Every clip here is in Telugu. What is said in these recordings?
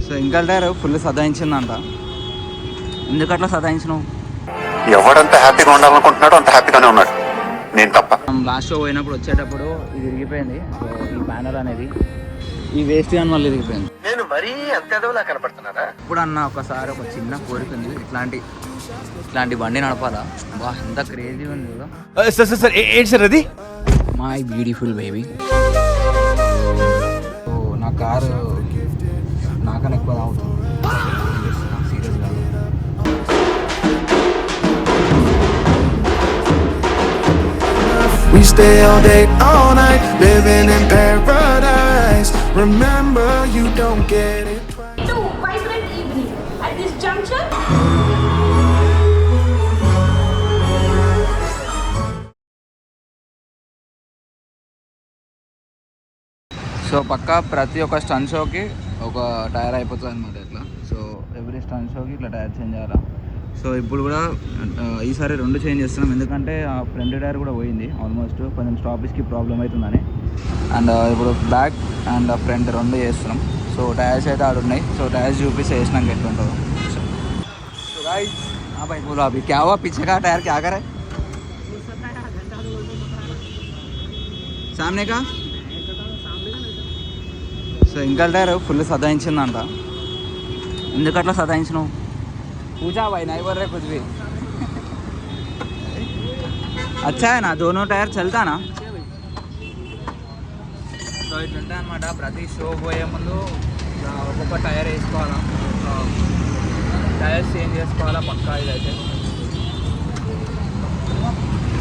సో ఇంకా టైర్ ఫుల్ సదాయించిందంట. ఎందుకు అట్లా సదాయించినావు? ఎవడంత హ్యాపీగా ఉండాలనుకుంటున్నాడో అంత హ్యాపీగానే ఉన్నాడు, నేను తప్ప. లాస్ట్ షో పోయినప్పుడు వచ్చేటప్పుడు ఇది ఇరిగిపోయింది. సో ఈ బ్యానర్ అనేది ఈ వేస్ట్ కానీ మళ్ళీ ఇరిగిపోయింది. నేను మరీ అంత ఎదవలా కనపడుతున్నారా? ఇప్పుడు అన్న ఒకసారి ఒక చిన్న కోరిక ఉంది, ఇట్లాంటి బండి నడపాలా. వా ఎంత క్రేజీ ఉంది కదా. సార్ ఏంటి సార్ అది? My beautiful baby. సో నా కారు నాకన్నా ఎక్కువ తాగుతుంది సీరియస్గా. We stay all day, all night, living in paradise. Remember, you don't get it twice. To vibrant evening at this juncture. So పక్కా ప్రతి ఒక్క స్టన్ షోకి ఒక టైర్ అయిపోతుంది అనమాట ఇట్లా. సో ఎవ్రీ స్టన్ షోకి ఇట్లా టైర్ చేంజ్ చేయాలి. సో ఇప్పుడు కూడా ఈసారి 2 చేంజ్ చేస్తున్నాం, ఎందుకంటే ఆ ఫ్రంట్ టైర్ కూడా పోయింది ఆల్మోస్ట్, కొంచెం స్టాపేజ్కి ప్రాబ్లం అవుతుందని. అండ్ ఇప్పుడు బ్యాక్ అండ్ ఫ్రంట్ 2 చేస్తున్నాం. సో టైర్స్ అయితే ఆడున్నాయి. సో టైర్స్ చూపిస్తే వేసినాక ఎట్లుంటుందో. సో गाइस हाँ भाई बोलो अभी क्या हुआ, पीछे का टायर क्या करे सामने का? సో ఇంకా టైర్ ఫుల్ సదాయించిందంట. ఎందుకు అట్లా సదాయించినావు? पूछा भाई नहीं बोल रहे कुछ भी. अच्छा है ना, दोनों टायर चलता ना. సో ఇట్లుంటాయి అనమాట. ప్రతి షో పోయే ముందు ఒక్కొక్క టైర్ వేసుకోవాలా, టైర్స్ చేంజ్ చేసుకోవాలా పక్కా ఇదైతే.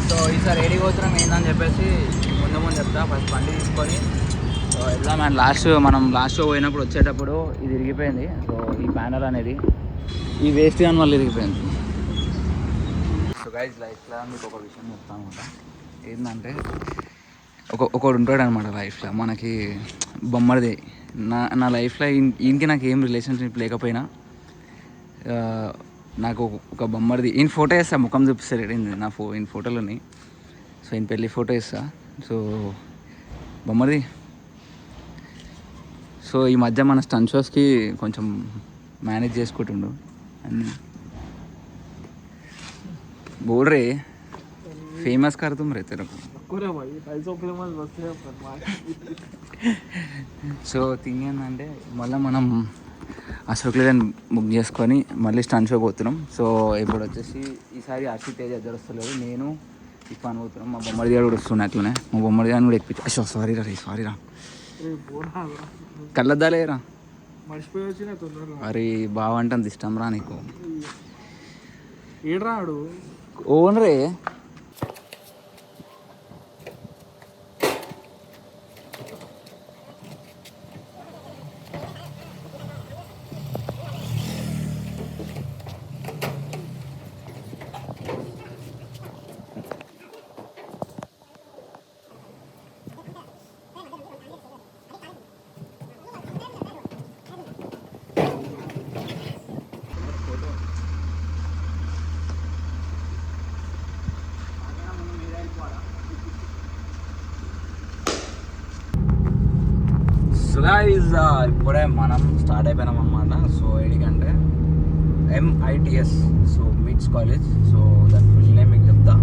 సో ఈసారి ఏడికి పోతున్నాం ఏందని చెప్పేసి ముందు చెప్తా. ఫస్ట్ బండి తీసుకొని సో వెళ్దాం. అండ్ మనం లాస్ట్ షో పోయినప్పుడు వచ్చేటప్పుడు ఇది ఇరిగిపోయింది. సో ఈ బ్యానర్ అనేది ఈ వేస్ట్ కానీ మళ్ళీ ఇరిగిపోయింది. సో గైస్ లైఫ్లో మీకు ఒక విషయం చెప్తాను అనమాట. ఏంటంటే ఒకడు ఉంటాడు అనమాట లైఫ్లో మనకి బొమ్మడిది. నా లైఫ్లో ఈయనకి నాకు ఏం రిలేషన్షిప్ లేకపోయినా నాకు ఒక బొమ్మడిది. ఈయన ఫోటో వేస్తా, ముఖం చూపిస్తాడు నా ఈయన ఫోటోలోని. సో ఈయన పెళ్ళి ఫోటో వేస్తా. సో బొమ్మడిది. సో ఈ మధ్య మన స్టన్ షోస్కి కొంచెం మేనేజ్ చేసుకుంటుండు అన్నీ. बोल रहे फेमस कर तुम रहे तेरे को. సో థింగ్ ఏంటంటే మళ్ళీ మనం అశోక్ లేదని బుక్ చేసుకొని మళ్ళీ స్టన్ షోకి పోతున్నాం. సో ఇప్పుడు వచ్చేసి ఈసారి ఆర్సీ తేజ్ ఎద్దరు వస్తలేదు, నేను ఇఫాన్ పోతున్నాం. మా బొమ్మడి గారు కూడా వస్తున్నాయి అట్లనే. మా బొమ్మడి గారిని కూడా ఎక్కించి అశో సారీ రా కళ్ళద్దాలేరా అరే బావంటే ఇష్టం రా నీకు. ఏడ్రాడు ఓన్ రే. ఇప్పుడే మనం స్టార్ట్ అయిపోయినాం అన్నమాట. సో ఏంటంటే MITS, సో మిట్స్ కాలేజ్. సో దాని ఫుల్ నేమ్ మీకు చెప్తా.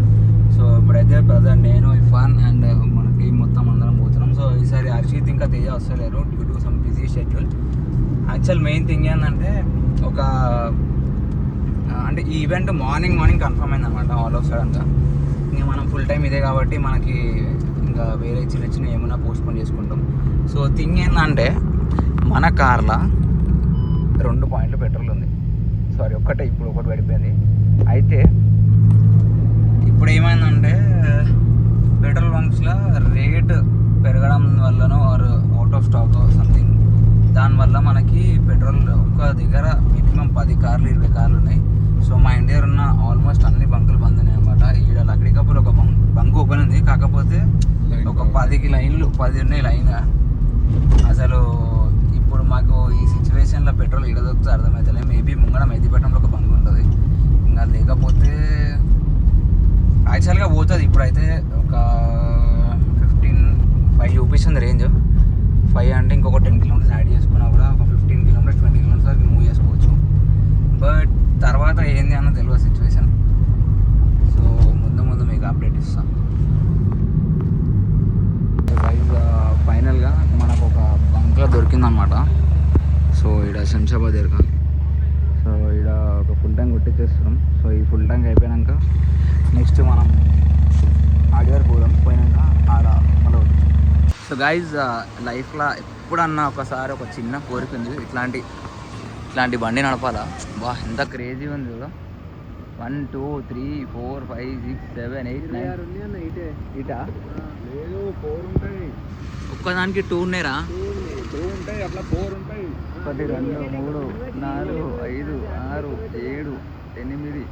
సో ఇప్పుడైతే ప్రజెంట్ నేను ఇఫాన్ అండ్ మన టీం మొత్తం అందరం పోతున్నాం. సో ఈసారి హర్షిత్ ఇంకా తేజ వస్తలేరు due to some busy schedule. Actual main thing ఏంటంటే అంటే ఈ ఈవెంట్ మార్నింగ్ కన్ఫర్మ్ అయింది అనమాట ఆల్ ఆఫ్ సడన్గా. ఇంకా మనం ఫుల్ టైం ఇదే కాబట్టి మనకి ఇంకా వేరే చిన్న ఏమైనా పోస్ట్పోన్ చేసుకుంటాం. సో థింగ్ ఏంటంటే మన కార్లో 2 పాయింట్లు పెట్రోల్ ఉంది. సారీ ఇప్పుడు ఒకటి పడిపోయింది. అయితే ఇప్పుడు ఏమైందంటే పెట్రోల్ బంక్స్లో రేట్ పెరగడం వల్లనో or out of stock something, దానివల్ల మనకి పెట్రోల్ ఒక్క దగ్గర మినిమం 10 కార్లు 20 కార్లు ఉన్నాయి. సో మా ఇండియా ఉన్న ఆల్మోస్ట్ అన్ని బంకులు బంద్ ఉన్నాయి అనమాట. ఈడ లక్డీకప్పులు ఒక బంక్ ఓపెన్ ఉంది, కాకపోతే ఒక 10 లైన్లు 10 ఉన్నాయి లైన్. అసలు ఇప్పుడు మాకు ఈ సిచ్యువేషన్లో పెట్రోల్ ఈడ దొరికితే అర్థమవుతలే. మేబీ ముంగడ మెహదీపట్నంలో ఒక బంక్ ఉంటుంది, ఇంకా లేకపోతే యాక్చువల్గా పోతుంది. ఇప్పుడైతే ఒక 15 చూపిస్తుంది రేంజ్, 5 అంటే ఇంకొక 10 కిలోమీటర్స్ యాడ్ చేసుకున్నా కూడా ఒక 15 కిలోమీటర్స్ 20 కిలోమీటర్స్ వరకు మూవ్ చేసుకోవచ్చు. బట్ తర్వాత ఏంది అన్న తెలియదు సిచ్యువేషన్. సో ముందు మీకు అప్డేట్ ఇస్తాను. ఫైనల్గా మనకు ఒక బంక్లో దొరికిందనమాట. సో ఇక్కడ శంషాబాద్ దగ్గర. సో ఇక్కడ ఒక ఫుల్ ట్యాంక్ కొట్టించేస్తున్నాం. సో ఈ ఫుల్ ట్యాంక్ అయిపోయాక నెక్స్ట్ మనం ఆడివారు పోయినాక ఆడ మళ్ళీ. సో గైజ్ లైఫ్లో ఎప్పుడన్నా ఒకసారి ఒక చిన్న కోరిక ఉంది, ఇట్లాంటి బండి నడపాలా. బా ఎంత క్రేజీ ఉంది కదా. 1 2 3 4 5 6 7 8 9 ఇటా లేదు 4 ఉంటాయి. ఒక్కదానికి 2 ఉన్నాయిరా. 2 ఉంటాయి అట్లా 4 ఉంటాయి. 1 2 3 4 5 6 7 8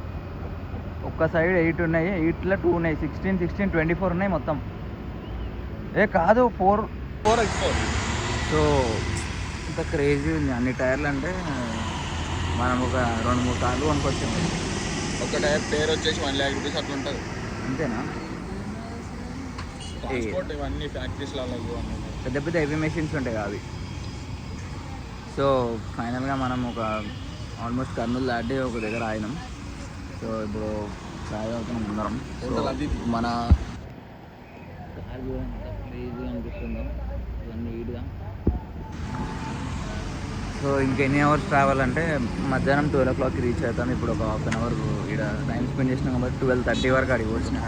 ఒక్క సైడ్ 8 ఉన్నాయి. 8లో 2 ఉన్నాయి. 16 16 24 ఉన్నాయి మొత్తం. కాదు 4. సో ఇంత క్రేజీ ఉంది. అన్ని టైర్లు అంటే మనం ఒక 2-3 కార్లు కొనుక్కొచ్చింది. ఒక టైర్ పేరు వచ్చేసి 1 lakh rupees అట్లా ఉంటుంది. అంతేనా? ఇవన్నీ ఫ్యాక్టరీస్లలో పెద్ద పెద్ద హెవీ మెషిన్స్ ఉంటాయి అవి. సో ఫైనల్గా మనం ఒక ఆల్మోస్ట్ కర్నూలు దాటి ఒక దగ్గర ఆగినాం. సో ఇప్పుడు చాయ్ అవుతున్నాం అందరం. మన క్రేజీ అనిపిస్తుందో ఇవన్నీ ఈడ్గా. సో ఇంకెన్ని అవర్స్ ట్రావెల్ అంటే మధ్యాహ్నం 12 o'clockకి రీచ్ అవుతాం. ఇప్పుడు ఒక 1/2 hour ఇక్కడ టైం స్పెండ్ చేసినాం కాబట్టి 12:30 వరకు అడిగి వచ్చినాం.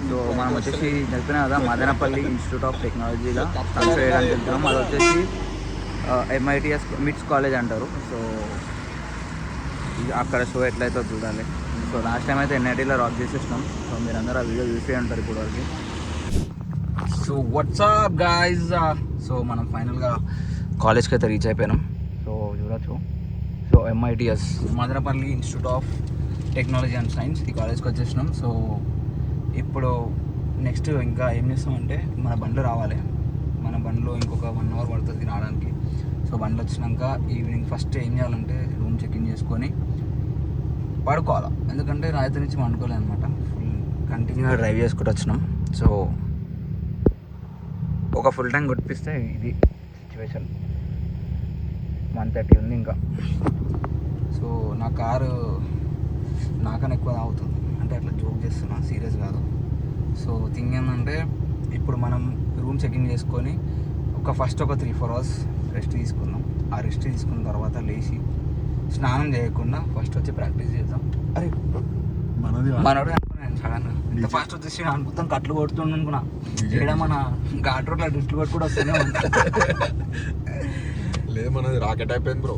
సో మనం వచ్చేసి చెప్పినా కదా మదనపల్లి ఇన్స్టిట్యూట్ ఆఫ్ టెక్నాలజీలో కన్సిడర్ చేయడానికి వెళ్తున్నాం. అది వచ్చేసి MITS మిట్స్ కాలేజ్ అంటారు. సో అక్కడ షో ఎట్లయితే చూడాలి. సో లాస్ట్ టైం అయితే NITలో రాక్ చేసేసినాం. సో మీరందరూ ఆ వీడియో చూసే ఉంటారు ఇప్పుడు వరకు. So WhatsApp guys. సో మనం ఫైనల్గా కాలేజ్కి అయితే రీచ్ అయిపోయినాం. సో చూడొచ్చు. So MITS Madanapalle institute of technology and science ఈ కాలేజ్కి వచ్చేసినాం. సో ఇప్పుడు నెక్స్ట్ ఇంకా ఏం చేస్తామంటే మన బండ్లు రావాలి. మన బండ్లో ఇంకొక 1 hour పడుతుంది రావడానికి. సో బండ్లు వచ్చినాక ఈవినింగ్ ఫస్ట్ ఏం చేయాలంటే రూమ్ చెక్ఇన్ చేసుకొని పడుకోవాలి. ఎందుకంటే రాత్రి నుంచి వండుకోలేదు అనమాట. ఫుల్ కంటిన్యూగా డ్రైవ్ చేసుకుంటూ వచ్చినాం. సో ఒక ఫుల్ ట్యాంక్ కొట్టిస్తే ఇది సిచ్యువేషన్. 130 ఉంది ఇంకా. సో నా కారు నాకన్నా ఎక్కువ తాగుతుంది. అంటే అట్లా జోక్ చేస్తున్నా, సీరియస్ కాదు. సో థింగ్ ఏంటంటే ఇప్పుడు మనం రూమ్ చెక్ఇన్ చేసుకొని ఒక 3-4 hours రెస్ట్ తీసుకుందాం. ఆ రెస్ట్ తీసుకున్న తర్వాత లేచి స్నానం చేయకుండా ఫస్ట్ వచ్చి ప్రాక్టీస్ చేద్దాం. అరే మనోడు అనుకున్నాను సడన్గా ఇంత ఫాస్ట్ వచ్చేసి మొత్తం కట్లు కొడుతుండ అనుకున్నా. ఇక్కడ మన ఘాట్ రోడ్లో డ్రిఫ్ట్ కొట్టు కూడా వస్తూనే ఉంటాయి. లేదు మనది రాకెట్ అయిపోయింది బ్రో.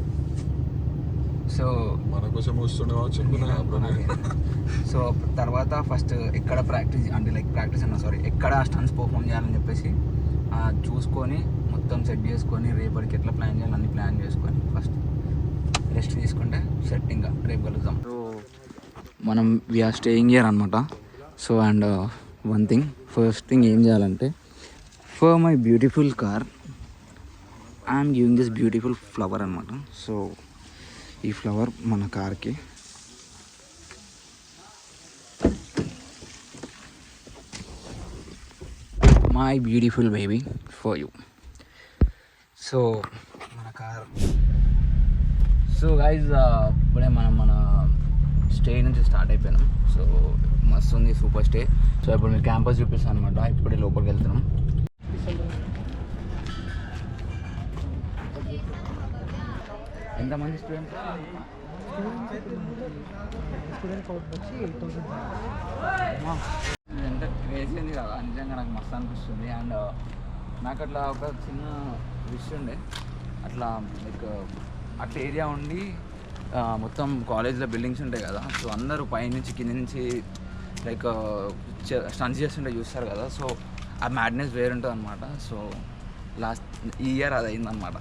సో మన కోసం వస్తుండే చెప్పుకున్నా. సో తర్వాత ఫస్ట్ ఎక్కడ ప్రాక్టీస్ అంటే ఎక్కడ స్టన్స్ పర్ఫామ్ చేయాలని చెప్పేసి చూసుకొని మొత్తం సెట్ చేసుకొని రేపటికి ఎట్లా ప్లాన్ చేయాలి అన్ని ప్లాన్ చేసుకొని ఫస్ట్ రెస్ట్ తీసుకుంటే సెట్ ఇంకా రేపు కలుద్దాం. సో మనం వీఆర్ స్టేయింగ్ హియర్ అనమాట. So and one thing first thing ఏం చేయాలంటే for my beautiful car I'm giving this beautiful flower అనమాట. సో ఈ ఫ్లవర్ మన కార్కి my beautiful baby for you. So మన కార్. సో గైజ్ ఇప్పుడే మనం మన స్టే నుంచి స్టార్ట్ అయిపోయినాం. సో మస్తు ఉంది, సూపర్ స్టే. సో ఇప్పుడు మీరు క్యాంపస్ చూపిస్తాను అనమాట. ఇప్పుడే లోపలికి వెళ్తున్నాం. ఎంతమంది స్టూడెంట్స్? ఎంత క్రేజీ ఉంది కదా నిజంగా. నాకు మస్తు అనిపిస్తుంది. అండ్ నాకు అట్లా ఒక చిన్న విష్ ఉండే అట్లా లైక్ అట్లా ఏరియా ఉండి మొత్తం కాలేజ్లో బిల్డింగ్స్ ఉంటాయి కదా. సో అందరూ పైనుంచి కింద నుంచి లైక్ స్టన్స్ చేస్తుంటే చూస్తారు కదా. సో ఆ మ్యాడ్నెస్ వేరుంటుంది అనమాట. సో లాస్ట్ ఇయర్ అది అయిందనమాట.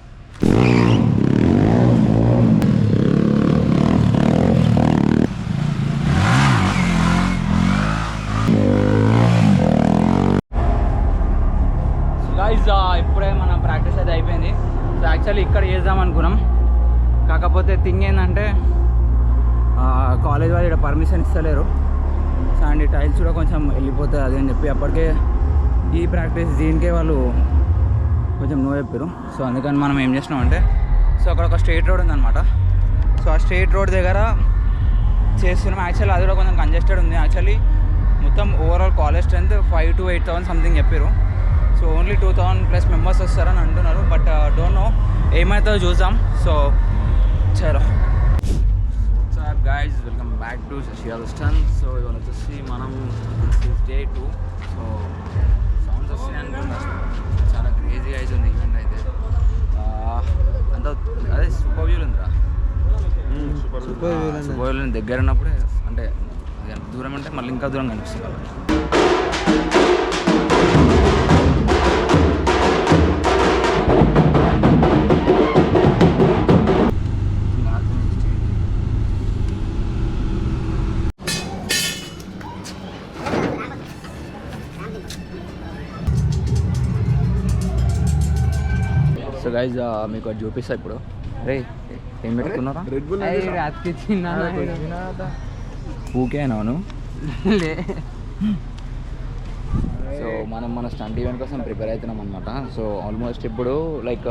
ఇప్పుడే మన ప్రాక్టీస్ అయితే అయిపోయింది. సో యాక్చువల్లీ ఇక్కడ చేద్దాం అనుకున్నాం. కాకపోతే థింగ్ ఏంటంటే కాలేజ్ వాళ్ళు ఇక్కడ పర్మిషన్ ఇస్తలేరు. సో అండ్ ఈ టైల్స్ కూడా కొంచెం వెళ్ళిపోతుంది అది అని చెప్పి అప్పటికే ఈ ప్రాక్టీస్ దీనికే వాళ్ళు కొంచెం నో చెప్పారు. సో అందుకని మనం ఏం చేసినామంటే, సో అక్కడ ఒక స్ట్రైట్ రోడ్ ఉందన్నమాట. సో ఆ స్ట్రైట్ రోడ్ దగ్గర చేస్తున్నాం. యాక్చువల్లీ అది కూడా కొంచెం కంజెస్టెడ్ ఉంది. యాక్చువల్లీ మొత్తం overall college strength 5,000 to 8,000 something చెప్పారు. సో ఓన్లీ 2,000+ మెంబర్స్ వస్తారని అంటున్నారు. బట్ డోంట్ నో, ఏమవుతుందో చూద్దాం. సో చలో గైస్, వెల్కమ్ బ్యాక్ టు శశియాలస్టన్. సో ఇవాళ వచ్చేసి మనం Day 2. సో సౌండ్స్ వస్తున్నాయి అనుకుంటా. చాలా క్రేజీగా అవుతుంది ఈవెంట్ అయితే. అంత అదే సూపర్ వ్యూలు ఉందిరా. సూపర్ వ్యూలు దగ్గర ఉన్నప్పుడే, అంటే దూరం అంటే మళ్ళీ ఇంకా దూరం కనిపిస్తుంది కాబట్టి. సో గైజ్ మీకు అది చూపిస్తా ఇప్పుడు. రే ఏం పెట్టుకున్నారా? ఊకే నాను. సో మనం మన స్టంట్ ఈవెంట్ కోసం ప్రిపేర్ అవుతున్నాం అనమాట. సో ఆల్మోస్ట్ ఇప్పుడు లైక్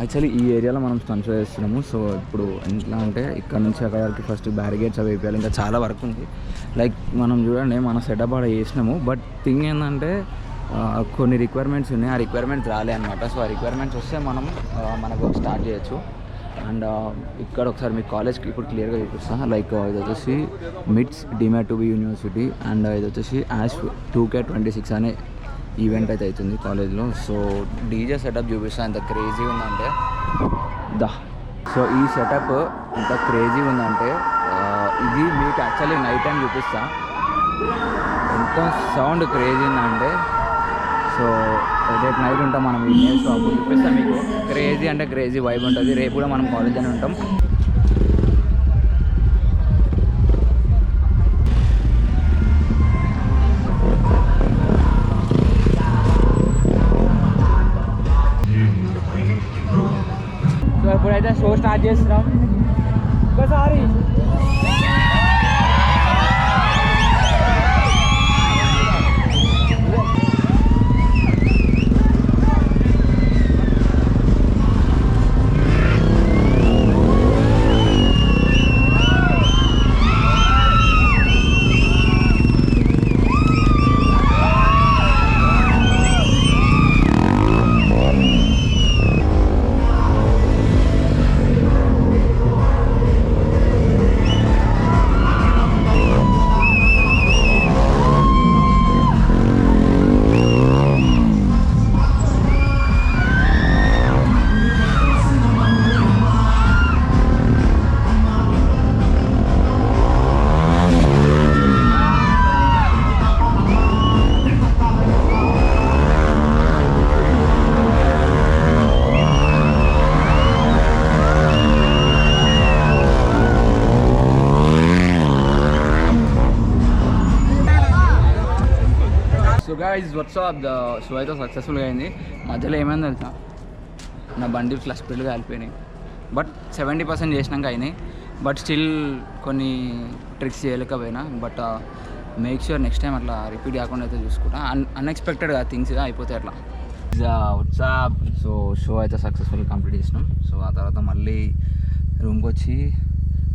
యాక్చువల్లీ ఈ ఏరియాలో మనం స్టంట్స్ వేస్తున్నాము. సో ఇప్పుడు ఎట్లా అంటే ఇక్కడ నుంచి అక్కడ వరకు ఫస్ట్ బ్యారిగేడ్స్ అవి వేయాలి. ఇంకా చాలా వర్క్ ఉంది. లైక్ మనం చూడండి, మన సెటప్ అక్కడ చేసినాము. బట్ థింగ్ ఏంటంటే కొన్ని రిక్వైర్మెంట్స్ ఉన్నాయి. ఆ రిక్వైర్మెంట్స్ రాలే అనమాట. సో ఆ రిక్వైర్మెంట్స్ వస్తే మనం మనకు స్టార్ట్ చేయొచ్చు. అండ్ ఇక్కడ ఒకసారి మీ కాలేజ్కి ఇప్పుడు క్లియర్గా చూపిస్తాను. లైక్ ఇది వచ్చేసి మిట్స్ demat to be university. And ఇది వచ్చేసి యాష్ 2K26 అనే ఈవెంట్ అయితే అవుతుంది కాలేజ్లో. సో డీజే సెటప్ చూపిస్తాను. ఎంత క్రేజీ ఉందంటే సో ఈ సెటప్ ఎంత క్రేజీ ఉందంటే ఇది మీకు యాక్చువల్లీ నైట్ టైం చూపిస్తా. ఎంత సౌండ్ క్రేజీ ఉందంటే, సో రేపు నైట్ ఉంటాం మనం ఈవినింగ్. సో అప్పుడు చూపిస్తాం మీకు. క్రేజీ అంటే క్రేజీ వైబ్ ఉంటుంది. రేపు కూడా మనం కాలేజ్లోనే ఉంటాం. సో ఇప్పుడైతే షో స్టార్ట్ చేస్తున్నాం. ఒకసారి గైస్ వాట్సాప్ ద షో అయితే సక్సెస్ఫుల్గా అయింది. మధ్యలో ఏమైంది తెలుసా, నా బండి క్లచ్ పెళ్ళిగా కాలిపోయినాయి. బట్ 70% చేసినాక అయినాయి. బట్ స్టిల్ కొన్ని ట్రిక్స్ చేయలేకపోయినా. But make sure next time అట్లా రిపీట్ కాకుండా అయితే చూసుకుంటా. అన్ఎక్స్పెక్టెడ్గా థింగ్స్గా అయిపోతాయి అట్లా. వాట్సాప్ సో షో అయితే సక్సెస్ఫుల్గా కంప్లీట్ చేసినాం. సో ఆ తర్వాత మళ్ళీ రూమ్కి వచ్చి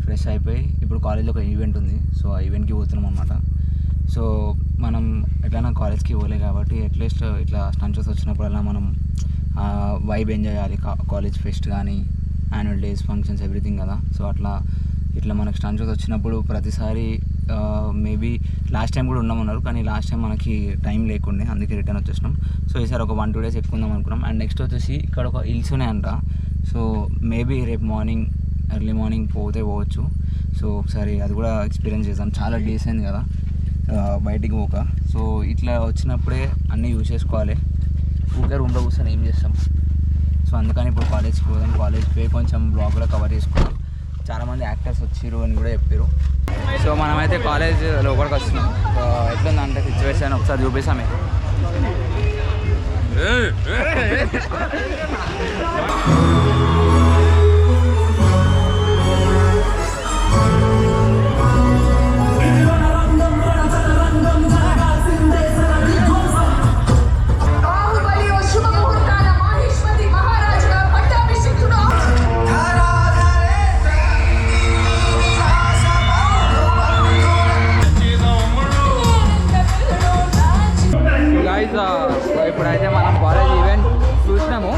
ఫ్రెష్ అయిపోయి ఇప్పుడు కాలేజ్లో ఒక ఈవెంట్ ఉంది. సో ఆ ఈవెంట్కి పోతున్నాం అన్నమాట. సో మనం ఎట్లైనా కాలేజ్కి పోలే కాబట్టి అట్లీస్ట్ ఇట్లా స్టంట్స్ వచ్చినప్పుడల్లా మనం వైబ్ ఎంజాయ్ చేయాలి. కాలేజ్ ఫెస్ట్ కానీ యాన్యువల్ డేస్ ఫంక్షన్స్ ఎవ్రీథింగ్ కదా. సో అట్లా ఇట్లా మనకు స్టంట్స్ వచ్చినప్పుడు ప్రతిసారి మేబీ లాస్ట్ టైం కూడా ఉన్నామన్నారు, కానీ లాస్ట్ టైం మనకి టైం లేకుండే, అందుకే రిటర్న్ వచ్చేసినాం. సో ఈసారి ఒక 1-2 days ఎక్కువ ఉందాం అనుకున్నాం. అండ్ నెక్స్ట్ వచ్చేసి ఇక్కడ ఒక హిల్స్ ఉన్నాయంట. సో మేబీ రేపు మార్నింగ్ ఎర్లీ మార్నింగ్ పోవచ్చు. సో ఒకసారి అది కూడా ఎక్స్పీరియన్స్ చేద్దాం. చాలా డేస్ అయింది కదా బయటికి పోక. సో ఇట్లా వచ్చినప్పుడే అన్నీ యూజ్ చేసుకోవాలి. ఊరికే రూమ్లో కూర్చొని ఏం చేస్తాం. సో అందుకని ఇప్పుడు కాలేజ్కి పోదాం. కాలేజ్కి పోయి కొంచెం బ్లాగ్ కూడా కవర్ చేసుకుందాం. చాలామంది యాక్టర్స్ వచ్చిర్రు అని కూడా చెప్పారు. సో మనమైతే కాలేజ్ లోపలికి వస్తున్నాం. సో ఎట్లుందంటే సిచ్యువేషన్ ఒకసారి చూపిస్తాం మీకు. బాహుబలి ఇప్పుడైతే మనం కాలేజ్ ఈవెంట్ చూసినాము,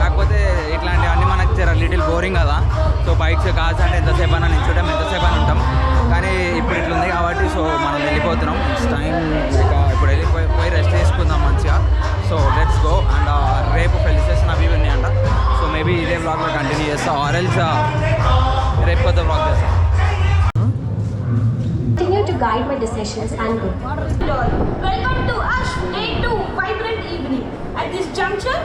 కాకపోతే ఇట్లాంటివన్నీ మనకి జర లిటిల్ బోరింగ్ కదా. సో బైక్స్ కార్స్ అంటే ఎంతసేపు అయినా నిల్చుంటాం, ఎంతసేపు అయినా ఉంటాం, కానీ ఇప్పుడు ఇట్లుంది కాబట్టి సో మనం వెళ్ళిపోతున్నాం. ఇట్స్ టైం, ఇక ఇప్పుడు వెళ్ళిపోయి రెస్ట్ చేసుకుందాం మంచిగా. So let's go. అండ్ రేపు ఫెలిసిటేషన్ అవి ఉన్నాయి అంట. సో మేబీ ఇదే బ్లాగ్లో కంటిన్యూ చేస్తాం, ఆర్ఎల్స్ రేపు కొత్త బ్లాగ్ చేస్తాం. Continue to guide my decisions and growth. Welcome to Ash Day 2 vibrant evening. At this juncture,